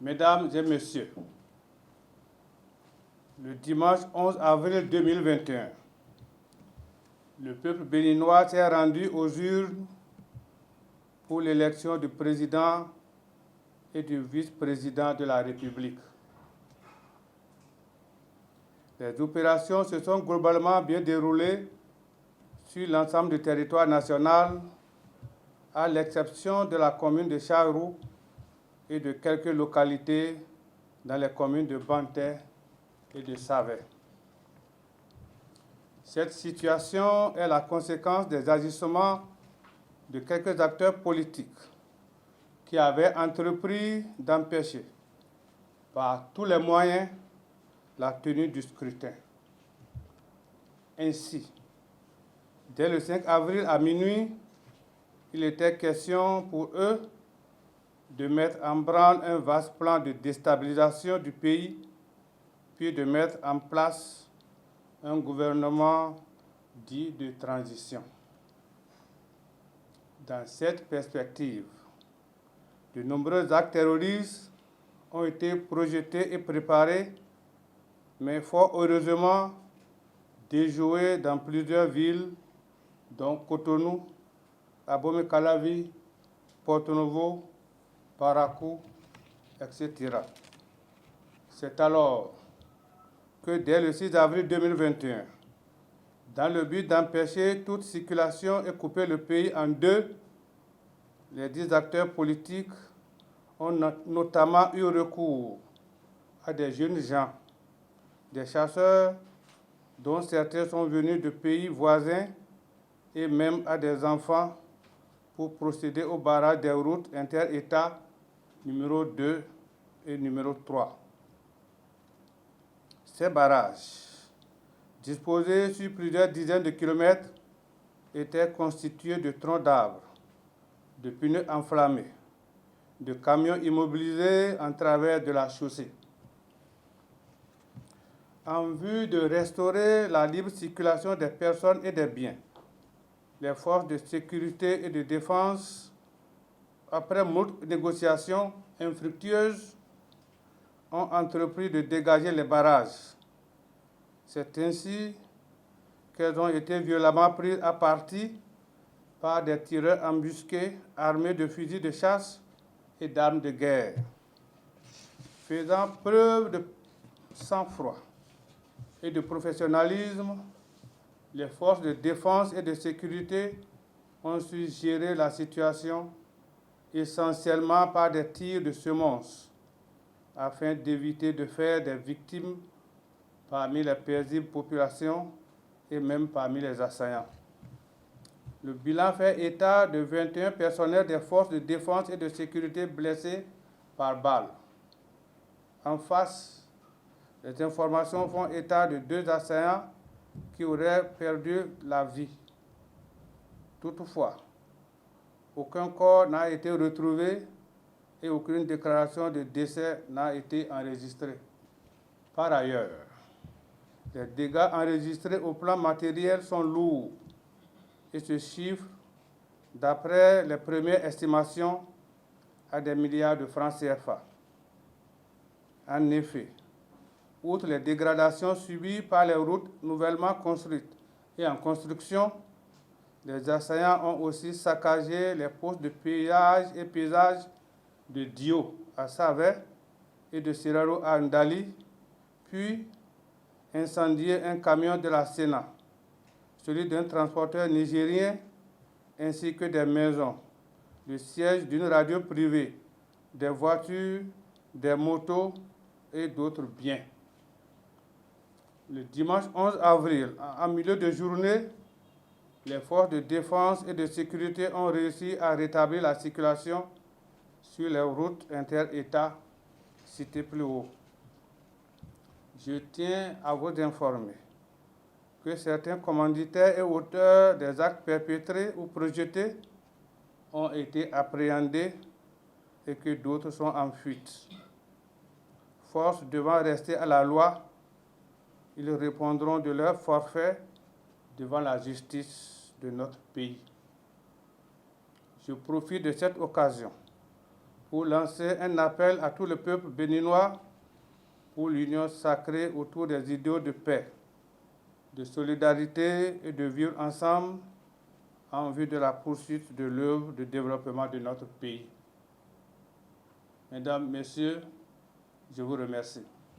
Mesdames et Messieurs, le dimanche 11 avril 2021, le peuple béninois s'est rendu aux urnes pour l'élection du président et du vice-président de la République. Les opérations se sont globalement bien déroulées sur l'ensemble du territoire national, à l'exception de la commune de Charroux et de quelques localités dans les communes de Banté et de Savet. Cette situation est la conséquence des agissements de quelques acteurs politiques qui avaient entrepris d'empêcher par tous les moyens la tenue du scrutin. Ainsi, dès le 5 avril à minuit, il était question pour eux de mettre en branle un vaste plan de déstabilisation du pays, puis de mettre en place un gouvernement dit de transition. Dans cette perspective, de nombreux actes terroristes ont été projetés et préparés, mais fort heureusement déjoués dans plusieurs villes, dont Cotonou, Abomey-Calavi, Porto-Novo, Parakou, etc. C'est alors que dès le 6 avril 2021, dans le but d'empêcher toute circulation et couper le pays en deux, les 10 acteurs politiques ont notamment eu recours à des jeunes gens, des chasseurs dont certains sont venus de pays voisins et même à des enfants pour procéder au barrage des routes inter-États numéro 2 et numéro 3. Ces barrages, disposés sur plusieurs dizaines de kilomètres, étaient constitués de troncs d'arbres, de pneus enflammés, de camions immobilisés en travers de la chaussée. En vue de restaurer la libre circulation des personnes et des biens, les forces de sécurité et de défense, après moult négociations infructueuses, ont entrepris de dégager les barrages. C'est ainsi qu'elles ont été violemment prises à partie par des tireurs embusqués armés de fusils de chasse et d'armes de guerre. Faisant preuve de sang-froid et de professionnalisme, les forces de défense et de sécurité ont su gérer la situation essentiellement par des tirs de semonces, afin d'éviter de faire des victimes parmi les paisibles populations et même parmi les assaillants. Le bilan fait état de 21 personnels des forces de défense et de sécurité blessés par balles. En face, les informations font état de 2 assaillants qui auraient perdu la vie. Toutefois, aucun corps n'a été retrouvé et aucune déclaration de décès n'a été enregistrée. Par ailleurs, les dégâts enregistrés au plan matériel sont lourds et se chiffrent, d'après les premières estimations, à des milliards de francs CFA. En effet, outre les dégradations subies par les routes nouvellement construites et en construction, les assaillants ont aussi saccagé les postes de péage et pesage de Dio à Savet et de Siraro à Ndali, puis incendié un camion de la Sénat, celui d'un transporteur nigérien, ainsi que des maisons, le siège d'une radio privée, des voitures, des motos et d'autres biens. Le dimanche 11 avril, en milieu de journée, les forces de défense et de sécurité ont réussi à rétablir la circulation sur les routes inter-États citées plus haut. Je tiens à vous informer que certains commanditaires et auteurs des actes perpétrés ou projetés ont été appréhendés et que d'autres sont en fuite. Force devant rester à la loi, ils répondront de leur forfait devant la justice de notre pays. Je profite de cette occasion pour lancer un appel à tout le peuple béninois pour l'union sacrée autour des idéaux de paix, de solidarité et de vivre ensemble en vue de la poursuite de l'œuvre de développement de notre pays. Mesdames, Messieurs, je vous remercie.